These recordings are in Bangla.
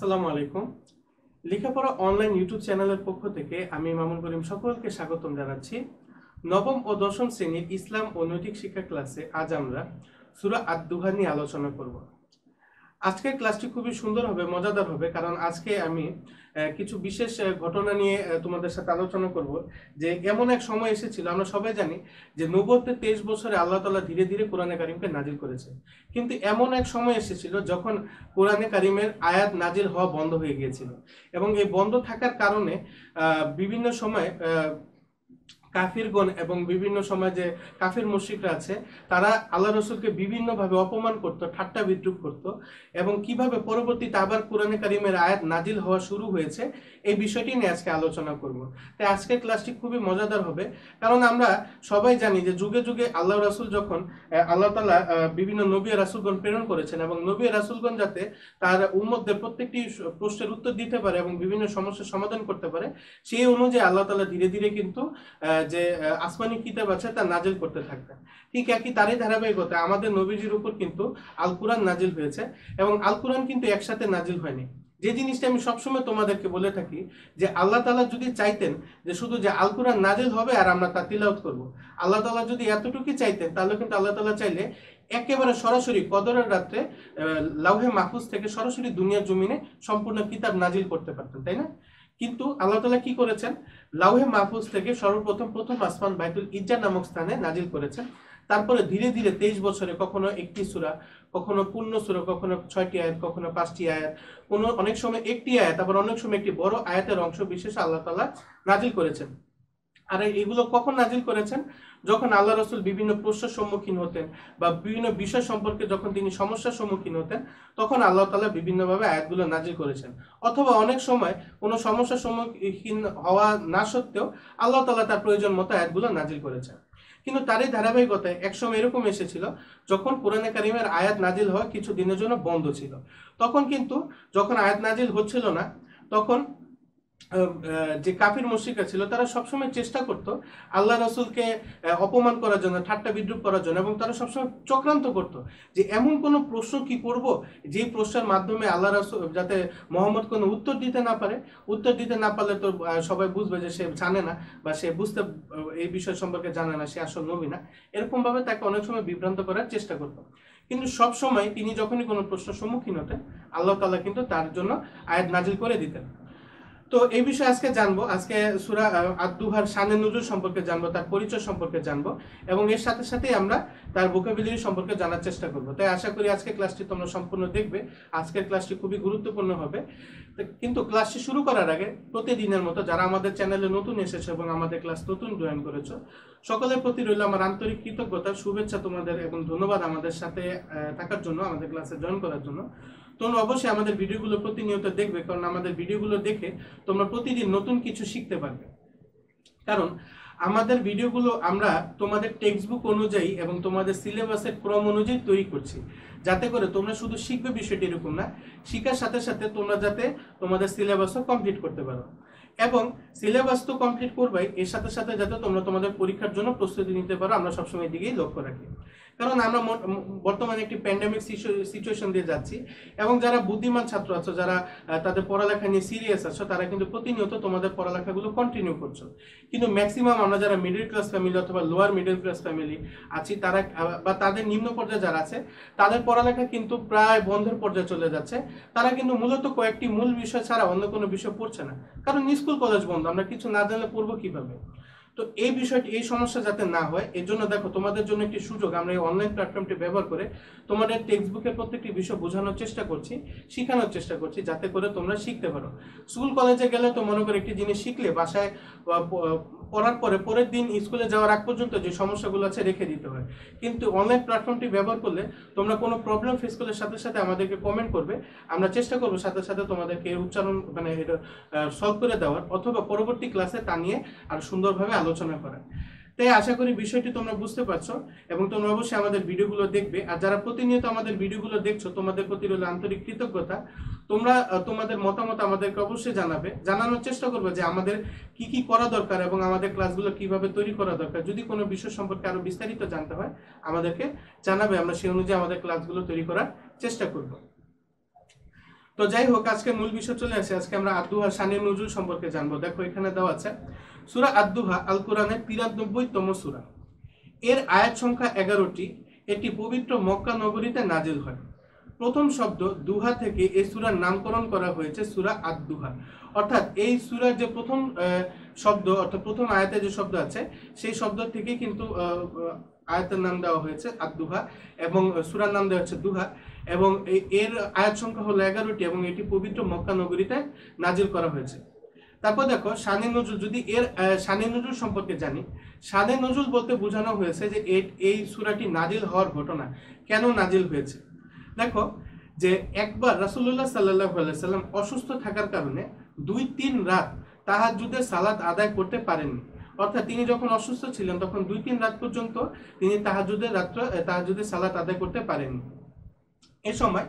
আসসালামু আলাইকুম। লেখাপড়া অনলাইন ইউটিউব চ্যানেলের পক্ষ থেকে আমি মামুন করিম সকলকে স্বাগতম জানাচ্ছি। নবম ও দশম শ্রেণীর ইসলাম ও নৈতিক শিক্ষা ক্লাসে আজ আমরা সূরা আদ-দুহা নিয়ে আলোচনা করব। আজকের ক্লাসটি খুবই সুন্দর হবে, মজাদার হবে, কারণ আজকে আমি কিছু বিশেষ ঘটনা নিয়ে তোমাদের সাথে আলোচনা করব। যে এমন এক সময় এসেছিল, আমরা সবাই জানি যে নবুয়তের 23 বছরে আল্লাহ তাআলা ধীরে ধীরে কোরআনে কারিমকে নাজিল করেছে, কিন্তু এমন এক সময় এসেছিল যখন কোরআনে কারিমের আয়াত নাজিল হওয়া বন্ধ হয়ে গিয়েছিল, এবং এই বন্ধ থাকার কারণে বিভিন্ন সময় কাফিরগণ এবং বিভিন্ন সময় যে কাফির মুশরিকরা আছে তারা আল্লাহ রসুলকে বিভিন্নভাবে অপমান করত, ঠাট্টা বিদ্রুপ করত, এবং কিভাবে পরবর্তীতে আবার কোরআনে কারিমের আয়াত নাজিল হওয়া শুরু হয়েছে এই বিষয়টি নিয়ে আজকে আলোচনা করব। তাই আজকের ক্লাসটি খুবই মজাদার হবে, কারণ আমরা সবাই জানি যে যুগে যুগে আল্লাহ রাসূল যখন আল্লাহ তাআলা বিভিন্ন নবী রাসূলগণ প্রেরণ করেছেন, এবং নবী রাসূলগণ যাতে তার উম্মতদের প্রত্যেকটি প্রশ্নের উত্তর দিতে পারে এবং বিভিন্ন সমস্যার সমাধান করতে পারে, সেই অনুযায়ী আল্লাহ তাআলা ধীরে ধীরে কিন্তু যে আসমানি কিতাব আছে তা নাজিল করতে থাকতেন। ঠিক একই তারই ধারাবাহিকতা আমাদের নবীজির উপর কিন্তু আল কুরআন নাজিল হয়েছে, এবং আল কুরআন কিন্তু একসাথে নাজিল হয়নি। যে জিনিসটা আমি সবসময় তোমাদেরকে বলে থাকি যে আল্লাহ তাআলা যদি চাইতেন যে শুধু যে আল কুরআন নাজিল হবে আর আমরা তা তিলাওয়াত করব, আল্লাহ তাআলা যদি এতটুকুই চাইতেন তাহলে কিন্তু আল্লাহ তাআলা চাইলে একেবারে সরাসরি কদরের রাত্রে লাউহে মাহফুজ থেকে সরাসরি দুনিয়ার জমিনে সম্পূর্ণ কিতাব নাজিল করতে পারতেন, তাই না? কিন্তু আল্লাহ তাআলা কি করেছেন, লাউহে মাহফুজ থেকে প্রথম আসমান বাইতুল ইজ্জা নামক স্থানে নাজিল করেছেন। তারপরে ধীরে ধীরে 23 বছরে কখনো একটি সূরা, কখনো পূর্ণ সূরা, কখনো 6টি আয়াত, কখনো 5টি আয়াত, কোনো অনেক সময় একটি আয়াত, আবার অনেক সময় একটি বড় আয়াতের অংশ বিশেষ আল্লাহ তাআলা নাজিল করেছেন। আর এগুলো কখন নাজিল করেছেন? যখন আল্লাহ রসুল বিভিন্ন প্রশ্নের সম্মুখীন হতেন বা বিভিন্ন বিষয় সম্পর্কে যখন তিনি সমস্যার সম্মুখীন হতেন, তখন আল্লাহ তাআলা বিভিন্নভাবে আয়াতগুলো নাজিল করেছেন। অথবা অনেক সময় কোনো সমস্যার সম্মুখীন হওয়া না সত্ত্বেও আল্লাহ তাআলা তার প্রয়োজন মতো আয়াতগুলো নাজিল করেছেন। কিন্তু তারই ধারাবাহিকতায় একসময় এরকম এসেছিল যখন কোরআনে কারিমের আয়াত নাজিল হওয়া কিছু দিনের জন্য বন্ধ ছিল। তখন কিন্তু যখন আয়াত নাজিল হচ্ছিল না, তখন যে কাফির মুশরিকরা ছিল তারা সবসময় চেষ্টা করত আল্লাহ রসুলকে অপমান করার জন্য, ঠাট্টা বিদ্রুপ করার জন্য, এবং তারা সবসময় চক্রান্ত করত যে এমন কোনো প্রশ্ন কি করব যে প্রশ্নের মাধ্যমে আল্লাহ রসুল যাতে মোহাম্মদ কোনো উত্তর দিতে না পারে। উত্তর দিতে না পারলে তো সবাই বুঝবে যে সে জানে না বা সে এই বিষয় সম্পর্কে জানে না, সে আসল নবী না। এরকমভাবে তাকে অনেক সময় বিভ্রান্ত করার চেষ্টা করত। কিন্তু সব সময় তিনি যখনই কোনো প্রশ্নের সম্মুখীন হতেন, আল্লাহ তাআলা কিন্তু তার জন্য আয়াত নাজিল করে দিতেন। তো এই বিষয়ে আজকে জানবো, আজকে সূরা আদ-দুহার শানে নুজুল সম্পর্কে জানবো, তার পরিচয় সম্পর্কে জানবো, এবং এর সাথে সাথে আমরা তার ভোকাবুলারি সম্পর্কে জানার চেষ্টা করব। তাই আশা করি আজকের ক্লাসটি তোমরা সম্পূর্ণ দেখবে। আজকের ক্লাসটি খুবই গুরুত্বপূর্ণ হবে। কিন্তু ক্লাসটি শুরু করার আগে প্রতিদিনের মতো যারা আমাদের চ্যানেলে নতুন এসেছে এবং আমাদের ক্লাস নতুন জয়েন করেছো, সকলের প্রতি রইল আমার আন্তরিক কৃতজ্ঞতা, শুভেচ্ছা তোমাদের, এবং ধন্যবাদ আমাদের সাথে থাকার জন্য, আমাদের ক্লাসে জয়েন করার জন্য। তোমরা অবশ্যই আমাদের ভিডিওগুলো প্রতিনিয়ত দেখবে, কারণ আমাদের ভিডিওগুলো দেখে তোমরা প্রতিদিন নতুন কিছু শিখতে পারবে। কারণ আমাদের ভিডিওগুলো আমরা তোমাদের টেক্সট বুক অনুযায়ী এবং তোমাদের সিলেবাসের ক্রম অনুযায়ী তৈরি করছি, যাতে করে তোমরা শুধু শিখবে বিষয়টি এরকম না, শিখার সাথে সাথে তোমরা যাতে তোমাদের সিলেবাসও কমপ্লিট করতে পারো। এবং সিলেবাস তো কমপ্লিট করবাই, এর সাথে সাথে যাতে তোমরা তোমাদের পরীক্ষার জন্য প্রস্তুতি নিতে পারো, আমরা সবসময় দিকেই লক্ষ্য রাখি। কারণ আমরা বর্তমানে একটি প্যান্ডেমিক সিচুয়েশন দিয়ে যাচ্ছি, এবং যারা বুদ্ধিমান ছাত্র আছো, যারা তাদের পড়ালেখা নিয়ে সিরিয়াস আছো, তারা কিন্তু প্রতিনিয়ত তোমাদের পড়ালেখাগুলো কন্টিনিউ করছো। কিন্তু ম্যাক্সিমাম আমরা যারা মিডল ক্লাস ফ্যামিলি অথবা লোয়ার মিডল ক্লাস ফ্যামিলি আছি, তারা বা তাদের নিম্ন পর্যায়ে যারা আছে, তাদের পড়ালেখা কিন্তু প্রায় বন্ধের পর্যায়ে চলে যাচ্ছে। তারা কিন্তু মূলত কয়েকটি মূল বিষয় ছাড়া অন্য কোনো বিষয় পড়ছে না, কারণ স্কুল কলেজ বন্ধ, আমরা কিছু না জানলে পড়বো কিভাবে? তো এই বিষয়টি, এই সমস্যা যাতে না হয় এর জন্য দেখো তোমাদের জন্য একটি সুযোগ, আমরা এই অনলাইন প্ল্যাটফর্মটি ব্যবহার করে তোমাদের টেক্সট বুকের প্রত্যেকটি বিষয় বোঝানোর চেষ্টা করছি, শেখানোর চেষ্টা করছি, যাতে করে তোমরা শিখতে পারো। স্কুল কলেজে গেলে তো মনে করে একটি জিনিস শিখলে বাসায় পড়ার পরে পরের দিন স্কুলে যাওয়ার আগ পর্যন্ত যে সমস্যাগুলো আছে রেখে দিতে হয়, কিন্তু অনলাইন প্ল্যাটফর্মটি ব্যবহার করলে তোমরা কোনো প্রবলেম ফেস করলে সাথে সাথে আমাদেরকে কমেন্ট করবে, আমরা চেষ্টা করবো সাথে সাথে তোমাদেরকে উচ্চারণ এটা সলভ করে দেওয়ার, অথবা পরবর্তী ক্লাসে তা নিয়ে আর সুন্দরভাবে আলোচনা করা। তাই আশা করি বিষয়টি তোমরা বুঝতে পারছো, এবং তোমরা অবশ্যই আমাদের ভিডিওগুলো দেখবে। আর যারা প্রতিনিয়ত আমাদের ভিডিওগুলো দেখছো, তোমাদের প্রতি রইল আন্তরিক কৃতজ্ঞতা। তোমরা তোমাদের মতামত আমাদেরকে অবশ্যই জানাবে, জানানোর চেষ্টা করবে যে আমাদের কি কি করা দরকার এবং আমাদের ক্লাসগুলো কিভাবে তৈরি করা দরকার। যদি কোনো বিষয় সম্পর্কে আরো বিস্তারিত জানতে হয় আমাদেরকে জানাবে, আমরা সেই অনুযায়ী আমাদের ক্লাসগুলো তৈরি করার চেষ্টা করব। তো যাই হোক, আজকে মূল বিষয় চলে আসে। আজকে আমরা আদ-দুহা শানে নুজুল সম্পর্কে জানবো। দেখো এখানে দেওয়া আছে সূরা আদ-দুহা আল কোরআনের 93তম সূরা। এর আয়াত সংখ্যা 11টি। এটি পবিত্র মক্কা নগরীতে নাজিল হয়। প্রথম শব্দ দুহা থেকে এই সূরার নামকরণ করা হয়েছে সূরা আদ-দুহা। অর্থাৎ এই সূরার যে প্রথম শব্দ, অর্থাৎ প্রথম আয়াতে যে শব্দ আছে সেই শব্দ থেকে কিন্তু আয়াতের নাম দেওয়া হয়েছে আদ-দুহা, এবং সূরার নাম দেওয়া হচ্ছে দুহা, এবং এর আয়াত সংখ্যা হলো 11টি, এবং এটি পবিত্র মক্কা নগরীতে নাজিল করা হয়েছে। তারপর দেখো শানে নজুল, যদি এর শানে নজুল সম্পর্কে জানি, শানে নজুল বলতে বোঝানো হয়েছে যে এই সূরাটি নাজিল হওয়ার ঘটনা, কেন নাজিল হয়েছে। দেখো যে একবার রাসূলুল্লাহ সাল্লাল্লাহু আলাইহি সাল্লাম অসুস্থ থাকার কারণে 2-3 রাত তাহাজ্জুদের সালাত আদায় করতে পারেননি। অর্থাৎ তিনি যখন অসুস্থ ছিলেন তখন 2-3 রাত পর্যন্ত তিনি তাহাজ্জুদের সালাত আদায় করতে পারেননি। এ সময়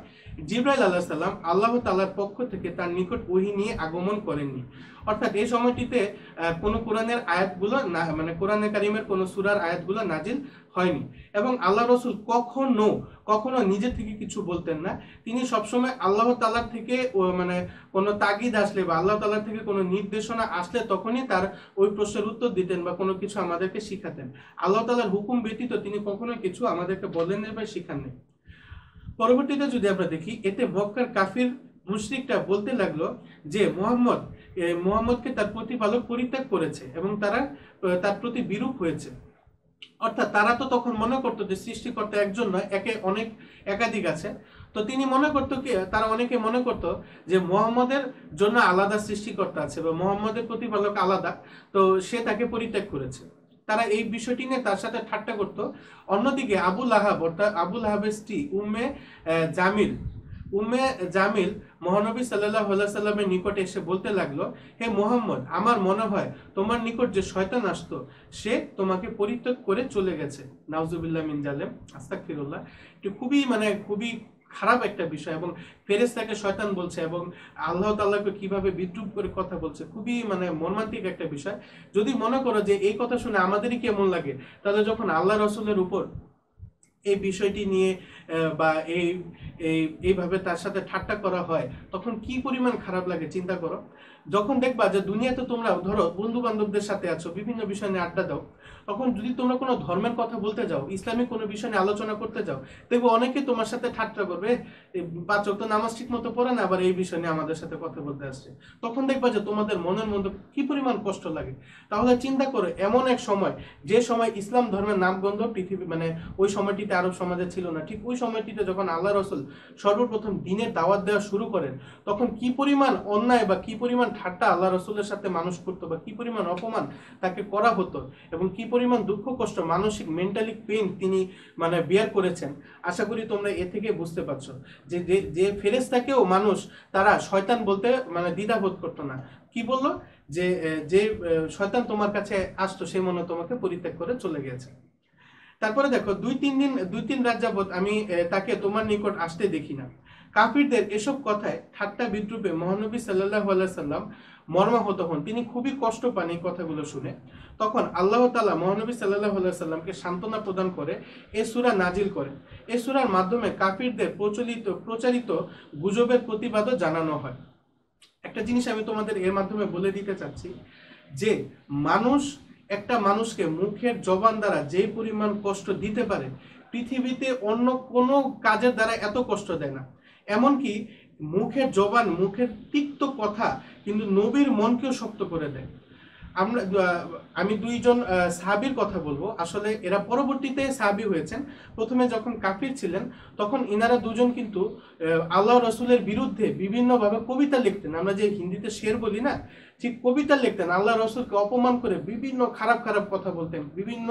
জিবরাইল আলাইহিস সালাম আল্লাহ তাআলার পক্ষ থেকে তার নিকট ওহী নিয়ে আগমন করেননি। অর্থাৎ এই সময়টিতে কোনো কোরআনের আয়াতগুলো না, মানে কোরআনে কারিমের কোনো সূরার আয়াতগুলো নাজিল হয়নি, এবং আল্লাহ রাসূল কখনো নিজে থেকে কিছু বলতেন না। তিনি সবসময় আল্লাহ তাআলার থেকে মানে কোনো তাগিদ আসলে বা আল্লাহ তাআলার থেকে কোনো নির্দেশনা আসলে তখনই তার ওই প্রশ্নের উত্তর দিতেন বা কোনো কিছু আমাদেরকে শিখাতেন। আল্লাহ তাআলার হুকুম ব্যতীত তিনি কখনো কিছু আমাদেরকে বলেননি বা শিখাননি। পরবর্তীতে যদি আমরা দেখি, এতে মক্কার কাফির মুশরিকরা বলতে লাগলো যে মুহাম্মদকে তার প্রতিপালক পরিত্যাগ করেছে এবং তারা তার প্রতি বিরূপ হয়েছে। অর্থাৎ তারা তো তখন মনে করতো যে সৃষ্টিকর্তা একজন নয়, একাধিক আছে। তো তিনি মনে করতো কি, তারা অনেকে মনে করতো যে মুহাম্মদের জন্য আলাদা সৃষ্টিকর্তা আছে বা মুহাম্মদের প্রতিপালক আলাদা, তো সে তাকে পরিত্যাগ করেছে। তারা এই বিষয়টি নিয়ে তার সাথে ঠাট্টা করত। অন্যদিকে আবু লাহাবের স্ত্রী উম্মে জামিল মহানবী সাল্লাল্লাহু আলাইহি সাল্লামের নিকটে এসে বলতে লাগলো, হে মুহাম্মদ, আমার মনে হয় তোমার নিকট যে শয়তান আসতো সে তোমাকে পরিত্যাগ করে চলে গেছে। নাউজুবিল্লাহ মিন জালিম, আস্তাগফিরুল্লাহ। এটি খুবই খারাপ একটা বিষয়, এবং ফেরেশতাকে শয়তান বলছে এবং আল্লাহ তাআলাকে কিভাবে বিদ্রূপ করে কথা বলছে, খুবই মর্মান্তিক একটা বিষয়। যদি মনে করো যে এই কথা শুনে আমাদেরই কেমন লাগে, তাহলে যখন আল্লাহ রাসূলের উপর এই বিষয়টি নিয়ে বা এইভাবে তার সাথে ঠাট্টা করা হয়, তখন কি পরিমাণ খারাপ লাগে চিন্তা করো। যখন দেখবা যে দুনিয়াতে তোমরা ধরো বন্ধু বান্ধবদের সাথে আছো, বিভিন্ন বিষয় নিয়ে আড্ডা দাও, তখন যদি তোমরা কোনো ধর্মের কথা বলতে যাও, ইসলামিক কোনো বিষয় নিয়ে আলোচনা করতে যাও, দেখবো অনেকে তোমার সাথে ঠাট্টা করবে, 5 ওয়াক্ত নামাজ ঠিক মতো পড়ে না, আবার এই বিষয় নিয়ে আমাদের সাথে কথা বলতে আসছে। তখন দেখবা যে তোমাদের মনের মধ্যে কি পরিমাণ কষ্ট লাগে। তাহলে চিন্তা করো, এমন এক সময়, যে সময় ইসলাম ধর্মের নামগন্ধ পৃথিবী ওই সময়টিতে আরব সমাজে ছিল না, ঠিক ওই সময়টিতে যখন আল্লাহ রাসূল সর্বপ্রথম দ্বীনের দাওয়াত দেওয়া শুরু করেন, তখন কি পরিমাণ অন্যায় বা কি পরিমাণ ঠাট্টা আল্লাহ রাসূলের সাথে মানুষ করতো, বা কি পরিমাণ অপমান তাকে করা হতো, এবং কি পরিমাণ দুঃখ কষ্ট, মানসিক মেন্টালি পেইন তিনি বিয়ার করেছেন। আশা করি তোমরা এ থেকে বুঝতে পারছো যে ফেরেশতাকেও মানুষ তারা শয়তান বলতে দ্বিধাবোধ করতো না। কি বললো, যে শয়তান তোমার কাছে আসতো সে মনে তোমাকে পরিত্যাগ করে চলে গেছে। তারপরে দেখো, 2-3 রাত যাবত আমি তাকে তোমার নিকট আসতে দেখি না। কাফিরদের এসব কথায় ঠাট্টা বিদ্রুপে মহানবী সাল্লাল্লাহু আলাইহি সাল্লাম মর্মাহত হন। তিনি খুবই কষ্ট পান এই কথাগুলো শুনে। তখন আল্লাহ তাআলা মহানবী সাল্লাল্লাহু আলাইহি সাল্লামকে সান্ত্বনা প্রদান করে এই সূরা নাজিল করেন। এই সূরার মাধ্যমে কাফিরদের প্রচারিত গুজবের প্রতিবাদও জানানো হয়। একটা জিনিস আমি তোমাদের এর মাধ্যমে বলে দিতে চাচ্ছি, যে একটা মানুষকে মুখের জবান দ্বারা যে পরিমাণ কষ্ট দিতে পারে, পৃথিবীতে অন্য কোনো কাজের দ্বারা এত কষ্ট দেয় না। এমনকি মুখের তিক্ত কথা কিন্তু নবীর মনকেও শক্ত করে দেয়। আমি 2জন সাহাবীর কথা বলবো। আসলে এরা পরবর্তীতে সাহাবী হয়েছেন। প্রথমে যখন কাফির ছিলেন তখন ইনারা 2জন কিন্তু আল্লাহ রাসূলের বিরুদ্ধে বিভিন্নভাবে কবিতা লিখতেন। আমরা যে হিন্দিতে শের বলি না, ঠিক কবিতা লিখতেন, আল্লাহ রাসূলকে অপমান করে বিভিন্ন খারাপ কথা বলতেন, বিভিন্ন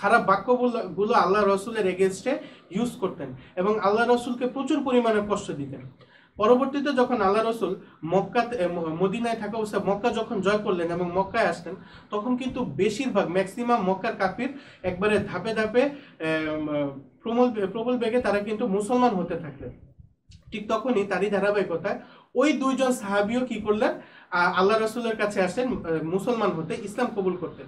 খারাপ বাক্যগুলো আল্লাহ রাসূলের এগেইনস্টে ইউজ করতেন এবং আল্লাহ রাসূলকে প্রচুর পরিমাণে কষ্ট দিতেন। পরবর্তীতে যখন আল্লাহ রাসূল মদিনায় থাকা অবস্থায় মক্কা যখন জয় করলেন এবং মক্কায় আসলেন, তখন কিন্তু ম্যাক্সিমাম মক্কার কাফির একবারে ধাপে ধাপে প্রবল বেগে তারা কিন্তু মুসলমান হতে থাকলেন। ঠিক তখনই তারই ধারাবাহিকতায় ওই দুইজন সাহাবিও কি করলেন, আল্লাহ রসুলের কাছে আসেন মুসলমান হতে, ইসলাম কবুল করতে।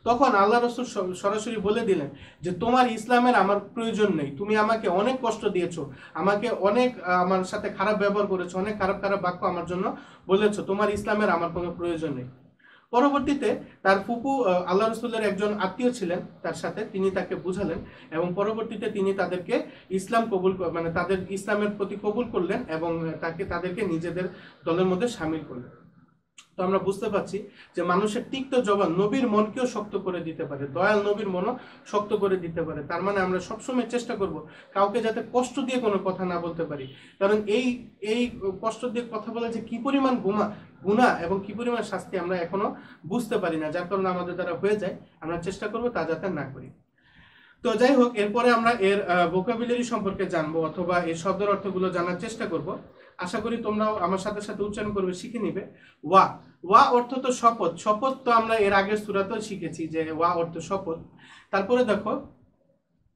তখন আল্লাহ রসুল সরাসরি বলে দিলেন যে তোমার ইসলামের আমার প্রয়োজন নেই, তুমি আমাকে অনেক কষ্ট দিয়েছো, আমাকে অনেক আমার সাথে খারাপ ব্যবহার করেছো, অনেক খারাপ খারাপ বাক্য আমার জন্য বলেছো, তোমার ইসলামের আমার কোনো প্রয়োজন নেই। পরবর্তীতে তার ফুপু আল্লাহ রসুলের একজন আত্মীয় ছিলেন তার সাথে, তিনি তাকে বুঝালেন এবং পরবর্তীতে তিনি তাদেরকে ইসলাম কবুল মানে তাদের ইসলামের প্রতি কবুল করলেন এবং তাদেরকে নিজেদের দলের মধ্যে সামিল করলেন। তো আমরা বুঝতে পারছি যে মানুষের তিক্ত জবান নবীর মনকেও শক্ত করে দিতে পারে, দয়াল নবীর মনও শক্ত করে দিতে পারে। তার মানে আমরা সবসময় চেষ্টা করব কাউকে যাতে কষ্ট দিয়ে কোনো কথা না বলতে পারি, কারণ এই কষ্ট দিয়ে কথা বলে যে কি পরিমাণ গুনাহ এবং কি পরিমাণ শাস্তি আমরা এখনো বুঝতে পারি না, যার কারণে আমাদের দ্বারা হয়ে যায়। আমরা চেষ্টা করব তা যাতে না করি। তো যাই হোক, এরপরে আমরা এর ভোকাবুলারি সম্পর্কে জানবো অথবা এই শব্দের অর্থগুলো জানার চেষ্টা করব। আশা করি তোমরাও আমার সাথে সাথে উচ্চারণ করবে, শিখে নিবে। ওয়া, ওয়া অর্থ তো শপথ, শপথ তো আমরা এর আগের সূরাতেও শিখেছি যে ওয়া অর্থ শপথ। তারপরে দেখো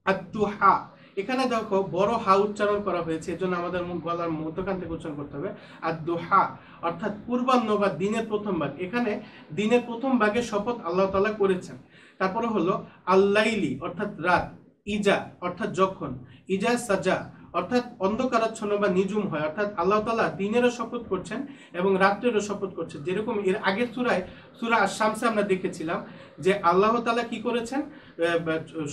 আদ-দুহা, এখানে দেখো বড় হা উচ্চারণ করা হয়েছে, এজন্য আমাদের মুখ গলার মধ্যখান থেকে উচ্চারণ করতে হবে। আদ-দুহা অর্থাৎ পূর্বাহ্ন বা দিনের প্রথম ভাগ, এখানে দিনের প্রথম ভাগে শপথ আল্লাহ তাআলা করেছেন। তারপরে হলো আল-লাইলি অর্থাৎ রাত, ইজা অর্থাৎ যখন, ইজা সাজা অর্থাৎ অন্ধকারাচ্ছন্ন বা নিঝুম হয়, অর্থাৎ আল্লাহ তাআলা দিনেরও শপথ করছেন এবং রাত্রেরও শপথ করছেন। যেরকম এর আগের সূরা আশ-শামসে আমরা দেখেছিলাম যে আল্লাহ তাআলা কি করেছেন,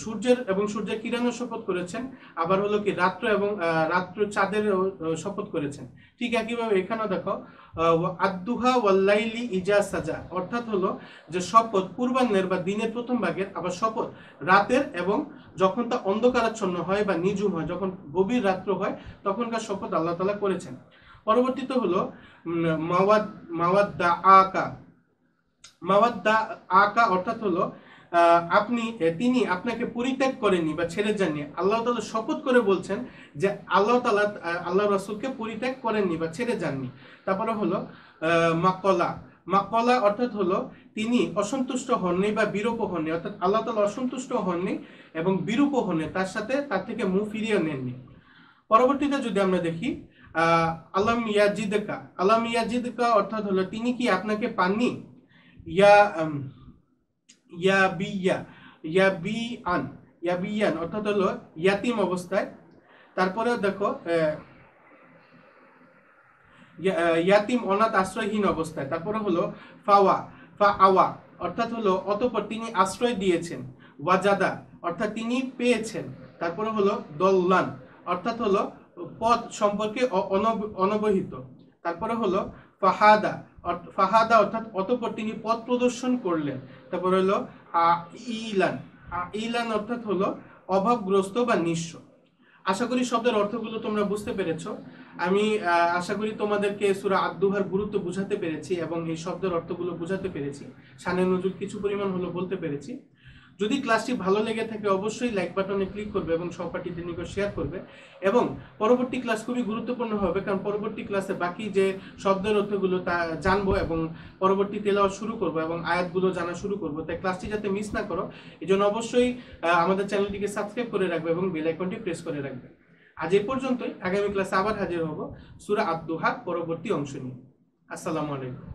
সূর্যের এবং সূর্যের কিরণের শপথ করেছেন, আবার হলো কি রাত্র এবং রাত্র চাঁদের শপথ করেছেন। ঠিক একইভাবে এখানেও দেখো আদ-দুহা ওয়াল-লাইলি ইজা সাজা অর্থাৎ হলো যে শপথ পূর্বাহ্নের বা দিনের প্রথম ভাগের, আবার শপথ রাতের এবং যখন তা অন্ধকারাচ্ছন্ন হয় বা নিঝুম হয়, যখন গভীর রাত্র হয় তখনকার শপথ আল্লাহ তাআলা করেছেন। পরবর্তীতে হলো মাওয়াদ্দা আকা, মাওয়াদ্দা আকা অর্থাৎ হলো তিনি আপনাকে পরিত্যাগ করেননি বা ছেড়ে যাননি। আল্লাহ তাআলা শপথ করে বলছেন যে আল্লাহ তাআলা আল্লাহ রাসূলকে পরিত্যাগ করেননি বা ছেড়ে যাননি। তারপরে হলো মাকলা, মাকলা অর্থাৎ হলো তিনি অসন্তুষ্ট হননি বা বিরূপ হননি, অর্থাৎ আল্লাহ তাআলা অসন্তুষ্ট হননি এবং বিরূপ হননি, তার থেকে মুখ ফিরিয়ে নেননি। পরবর্তীতে যদি আমরা দেখি আলাম ইয়াজিদকা, আলাম ইয়াজিদকা অর্থাৎ হলো তিনি কি আপনাকে পাননি, ইয়াবিয়ান অর্থাৎ হলো ইয়াতিম অবস্থায়। তারপরে দেখো ইয়াতিম অনাথ আশ্রয়হীন অবস্থায়। তারপরে হলো ফাআওয়া অর্থাৎ হলো অতঃপর তিনি আশ্রয় দিয়েছেন, ওয়াজাদা অর্থাৎ তিনি পেয়েছেন। তারপরে হলো দল্লান অর্থাৎ হলো পথ সম্পর্কে অনবহিত। তারপরে হলো ফাহাদা অর্থাৎ অতঃপর তিনি পথ প্রদর্শন করলেন। তারপরে হলো ইলান অর্থাৎ হলো অভাবগ্রস্ত বা নিঃস্ব। আশা করি শব্দের অর্থগুলো তোমরা বুঝতে পেরেছো। আমি আশা করি তোমাদেরকে সূরা আদ-দুহার গুরুত্ব বুঝাতে পেরেছি এবং এই শব্দের অর্থগুলো বুঝাতে পেরেছি, শানে নজুল কিছু পরিমাণ হলো বলতে পেরেছি। যদি ক্লাসটি ভালো লেগে থাকে অবশ্যই লাইক বাটনে ক্লিক করবে এবং সহপাঠীদের নিকট শেয়ার করবে। এবং পরবর্তী ক্লাস খুবই গুরুত্বপূর্ণ হবে, কারণ পরবর্তী ক্লাসে বাকি যে শব্দের অর্থগুলো তা জানবো এবং পরবর্তী তেলাওয়াত শুরু করব এবং আয়াতগুলো জানা শুরু করব। তাই ক্লাসটি যাতে মিস না করো এজন্য অবশ্যই আমাদের চ্যানেলটিকে সাবস্ক্রাইব করে রাখবে এবং বেল আইকনটি প্রেস করে রাখবে। আজ এই পর্যন্তই, আগামী ক্লাসে আবার হাজির হব সূরা আদ-দুহার পরবর্তী অংশ নিয়ে। আসসালামু আলাইকুম।